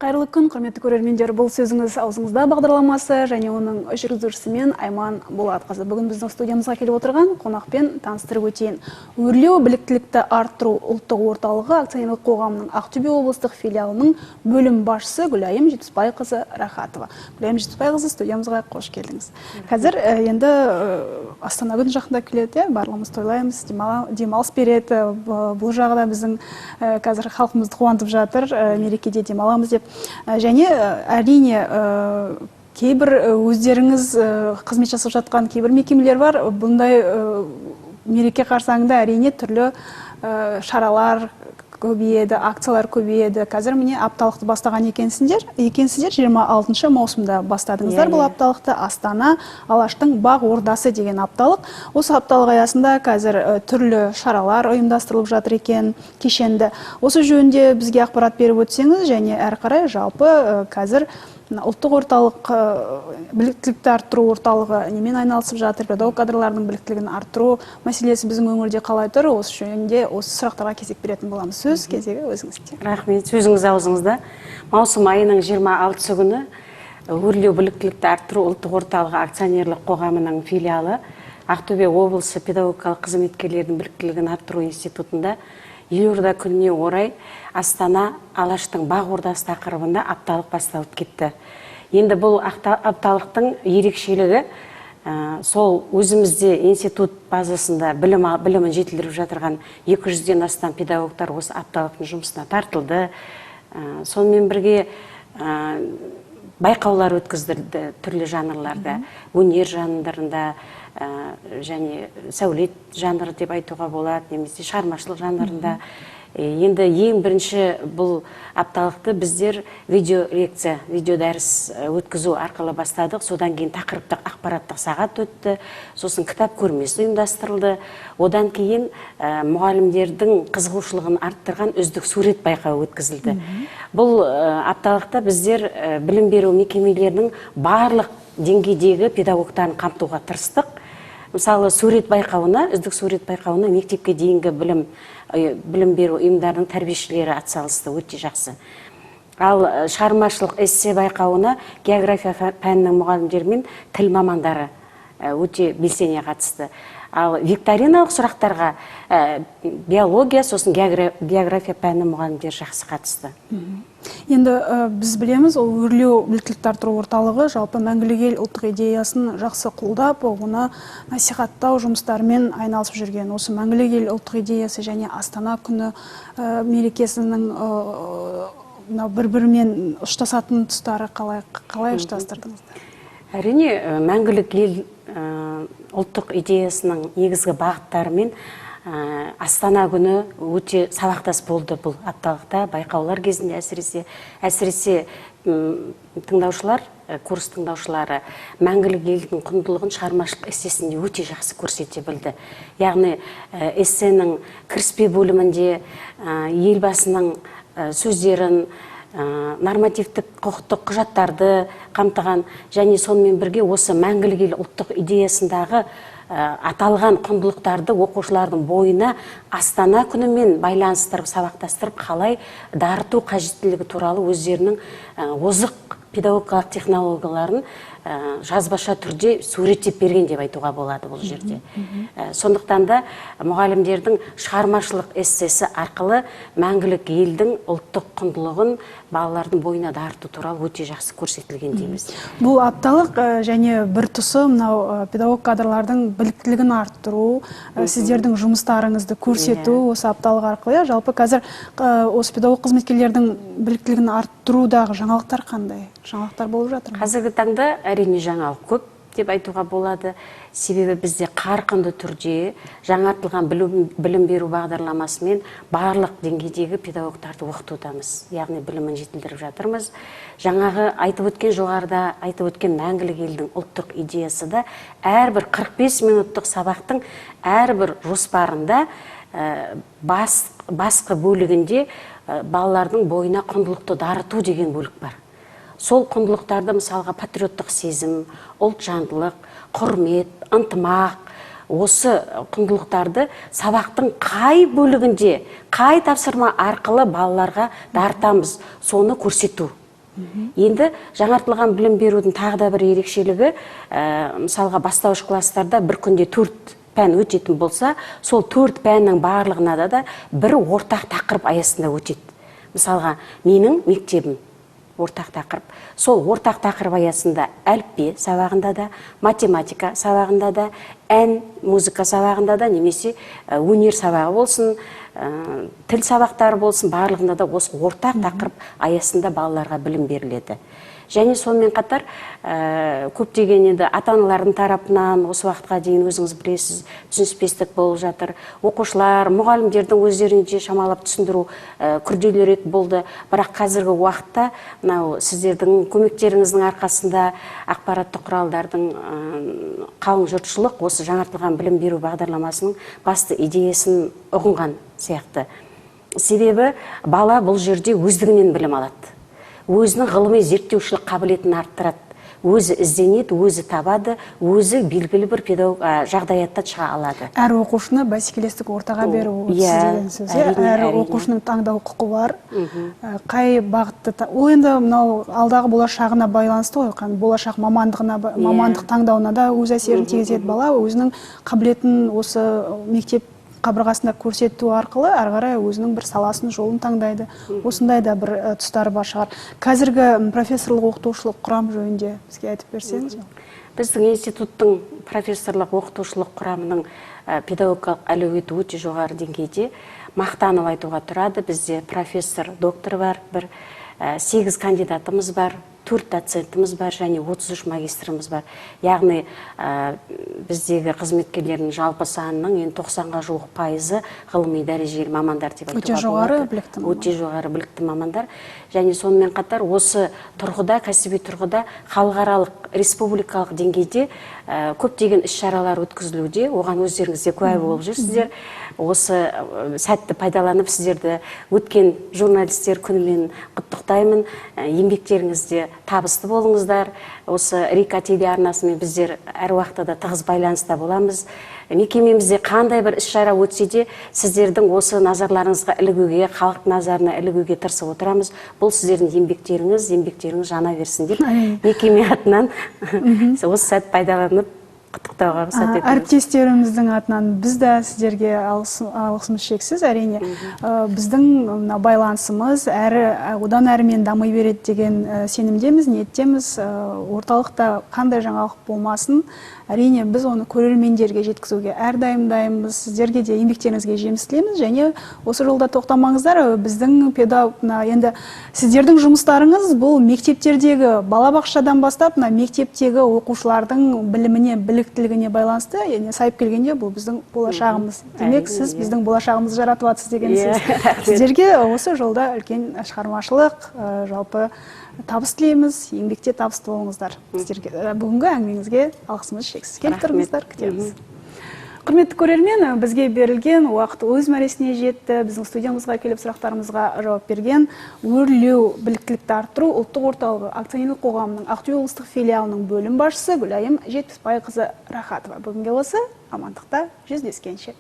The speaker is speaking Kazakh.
Қайырлы күн, құрметті көрермендер, бұл сөзіңіз аузыңызда бағдарламасы және оның жүргізушісімен Айман Болатқызы. Бүгін біздің студиямызға келіп отырған қонақпен таныстырып өтейін. Өрлеу біліктілікті арттыру ұлттық орталығы акционерлік қоғамының Ақтөбе облыстық филиалының бөлім басшысы Гүлайым Жетпісбайқызы Рахатова. Гүлайым Жетпісбайқызы, студиямызға қош келдіңіз. Қазір енді Астана күні жақындап келеді, барлығымыз тойлаймыз, демалыс береді. Бұл жағы да біздің қазір халқымызды қуантып жатыр, мерекеде демаламыз деп. Және әрине кейбір өздеріңіз қызмет жасап жатқан кейбір мекемелер бар. Бұндай мереке қарсаңында әрине түрлі шаралар көбейеді, акциялар көбейеді. Қазір міне апталықты бастаған екенсіздер. 26 маусымда бастадыңыздар бұл апталықты. Астана Алаштың бақ ордасы деген апталық. Осы апталық аясында қазір түрлі шаралар ұйымдастырылып жатыр екен, кешенді. Осы жөнінде бізге ақпарат беріп өтсеңіз, және әрі қарай жалпы қазір ұлттық орталық біліктілікті арттыру орталығы немен айналысып жатыр, педагог кадрлардың біліктілігін арттыру мәселесі біздің өңірде қалай тұр, осы жөнінде осы сұрақтарға кезек беретін боламыз. Сөз кезегі өзіңізде. Рахмет, сөзіңіз аузыңызда. Маусым айының 26 күні Өрлеу біліктілікті арттыру ұлттық орталығы акционерлік қоғамының филиалы Ақтөбе облысы педагогикалық қызметкерлердің біліктілігін арттыру институтында елорда күніне орай Астана Алаштың бақ ордасы тақырыбында апталық басталып кетті. Енді бұл апталықтың ерекшелігі сол өзімізде институт базасында білімін жетілдіріп жатырған 200-ден астам педагогтар осы апталықтың жұмысына тартылды. Сонымен бірге байқаулар өткіздірді түрлі жанрларда, өнер жанрында, және сәулет жанры деп айтуға болады, немесе шығармашылық жанрында. Енді ең бірінші бұл апталықты біздер видеолекция, видеодәріс өткізу арқылы бастадық. Содан кейін тақырыптық ақпараттық сағат өтті, сосын кітап көрмесі ұйымдастырылды. Одан кейін мұғалімдердің қызығушылығын арттырған үздік сурет байқауы өткізілді. Бұл апталықта біздер білім беру мекемелерінің барлық деңгейдегі педагогтарын қамтуға тырыстық. Мысалы, үздік сурет байқауына мектепке дейінгі білім беру ұйымдарының тәрбиешілері атсалысты, өте жақсы. Ал шығармашылық эссе байқауына география пәнінің мұғалімдері мен тіл мамандары өте белсене қатысты. Ал викториналық сұрақтарға биология, сосын география пәнінің мұғалімдері жақсы қатысты. Енді біз білеміз, ол өрлеу біліктілікті арттыру орталығы жалпы мәңгілік ел ұлттық идеясын жақсы қолдап, оны насихаттау жұмыстарымен айналысып жүрген. Осы мәңгілік ел ұлттық идеясы және Астана күні мерекесінің бір-бірімен ұштасатын тұстары қалай ұштастырдыңыздар? Әрине, мәңгілік ел ұлттық идеясының негізгі бағыттары мен Астана күні өте сабақтас болды бұл апталықта, байқаулар кезінде әсіресе тыңдаушылар, курс тыңдаушылары мәңгілік елдің құндылығын шығармашылық эссесінде өте жақсы көрсете білді. Яғни эссенің кіріспе бөлімінде елбасының сөздерін, нормативтік құқықтық құжаттарды қамтыған, және сонымен бірге осы мәңгілік ел ұлттық идеясындағы аталған құндылықтарды оқушылардың бойына Астана күнімен байланыстырып, сабақтастырып, қалай дарыту қажеттілігі туралы өздерінің озық педагогикалық технологияларын жазбаша түрде суреттеп берген деп айтуға болады бұл жерде. Сондықтан да мұғалімдердің шығармашылық эссесі арқылы мәңгілік елдің ұлттық құндылығын балалардың бойына дарыту туралы өте жақсы көрсетілген дейміз. Бұл апталық және бір тұсы мынау педагог кадрлардың біліктілігін арттыру, сіздердің жұмыстарыңызды көрсету осы апталық арқылы. Жалпы қазір осы педагог қызметкерлердің біліктілігін арттырудағы жаңалықтар қандай? Жаңалықтар болып жатыр ма? Қазіргі таңда әрине жаңалық көп деп айтуға болады. Себебі бізде қарқынды түрде жаңартылған білім беру бағдарламасымен барлық деңгейдегі педагогтарды оқытудамыз. Яғни білімін жетілдіріп жатырмыз. Жаңағы жоғарыда айтып өткен мәңгілік елдің ұлттық идеясы да әрбір 45 минуттық сабақтың әрбір жоспарында басқа бөлігінде балалардың бойына құндылықты дарыту деген бөлік бар. Сол құндылықтарды мысалға патриоттық сезім, ұлтжандылық, құрмет, ынтымақ, осы құндылықтарды сабақтың қай бөлігінде, қай тапсырма арқылы балаларға дарытамыз, соны көрсету. Енді жаңартылған білім берудің тағы да бір ерекшелігі, мысалға бастауыш класстарда бір күнде 4 пән өтетін болса, сол 4 пәннің барлығына да бір ортақ тақырып аясында өтеді. Мысалға, менің мектебім ортақ тақырып. Сол ортақ тақырып аясында әліппе сабағында да, математика сабағында да, ән, музыка сабағында да, немесе өнер сабағы болсын, тіл сабақтары болсын, барлығында да осы ортақ тақырып аясында балаларға білім беріледі. Және сонымен қатар көптеген енді ата-аналардың тарапынан осы уақытқа дейін өзіңіз білесіз, түсініспестік болып жатыр. Оқушылар, мұғалімдердің өздерінше шамалап түсіндіру күрделірек болды. Бірақ қазіргі уақытта мынау сіздердің көмектеріңіздің арқасында ақпараттық құралдардың қалың жұртшылық осы жаңартылған білім беру бағдарламасының басты идеясын ұғынған сияқты. Себебі бала бұл жерде өздігінен білім алады. Өзінің ғылыми зерттеушілік қабілетін арттырады. Өзі ізденеді, өзі табады, өзі белгілі бір педагог жағдаятта шыға алады. Әр оқушыны бәсекелестік ортаға беру деген сөз. Әр оқушының таңдау құқы бар. Қай бағытты, ол енді мынау алдағы болашағына байланысты ғой. Болашақ мамандық таңдауына да өз әсерін тигізеді. Бала өзінің қабілетін осы мектеп қабырғасында көрсету арқылы ары қарай өзінің бір саласын, жолын таңдайды. Осындай да бір тұстары бар шығар. Қазіргі профессорлық оқытушылық құрам жөнінде бізге айтып берсеңіз. Біздің институттың профессорлық оқытушылық құрамының педагогикалық әлеуеті өте жоғары деңгейде, мақтанып айтуға тұрады. Бізде профессор, доктор бар, 8 кандидатымыз бар, 4 доцентіміз бар, және 33 магистріміз бар. Яғни біздегі қызметкерлердің жалпы санының 90-ға жуық пайызы ғылыми дәрежелі мамандар деп айтуға болады. Өте жоғары білікті мамандар. Өте жоғары білікті мамандар. Және сонымен қатар осы тұрғыда, кәсіби тұрғыда халықаралық, республикалық деңгейде көптеген іс-шаралар өткізілуде. Оған өздеріңіз де куә болып жүрсіздер. Осы сәтті пайдаланып сіздерді өткен журналистер күнімен құттықтаймын. Еңбектеріңізде табысты болыңыздар. Осы Рика телеарнасымен біздер әр уақытта да тығыз байланыста боламыз. Мекемемізде қандай бір іс-шара өтсе де сіздердің осы назарларыңызға ілігуге, халық назарына ілігуге тырысып отырамыз. Бұл сіздердің еңбектеріңіз жана берсін деп мекеме атынан осы сәт пайдаланып құттықтауға рұқсат етіңіз. Әріптестеріміздің атынан біз де сіздерге алғысымыз шексіз. Әрине біздің байланысымыз одан әрімен дамый береді деген сенімдеміз, ниеттеміз. Орталықта қандай жаңалық болмасын, әрине біз оны көрермендерге жеткізуге әрдайым дайынбыз. Сіздерге де еңбектеріңізге жеміс тілейміз, және осы жолда тоқтамаңыздар. Біздің енді сіздердің жұмыстарыңыз бұл мектептердегі балабақшадан бастап мектептегі оқушылардың біліміне, біліктілігіне байланысты. Сайып келгенде бұл біздің болашағымыз. Демек, сіз біздің болашағымызды жаратып жатсыз деген сөз. Сіздерге осы жолда үлкен шығармашылық, жалпы табыс тілейміз, еңбекте табысты болыңыздар. Сіздерге бүгінгі әңгімеңізге алғысымыз шексіз. Келіп тұрыңыздар, күтеміз. Құрметті көрермен, бізге берілген уақыт өз мәресіне жетті. Біздің студиямызға келіп сұрақтарымызға жауап берген өрлеу біліктілікті арттыру ұлттық орталығы акционерлік қоғамының Ақтөбе облыстық филиалының бөлім басшысы Гүлайым Жетпісбайқызы Рахатова. Бүгінге осы амандықта жүздескенше.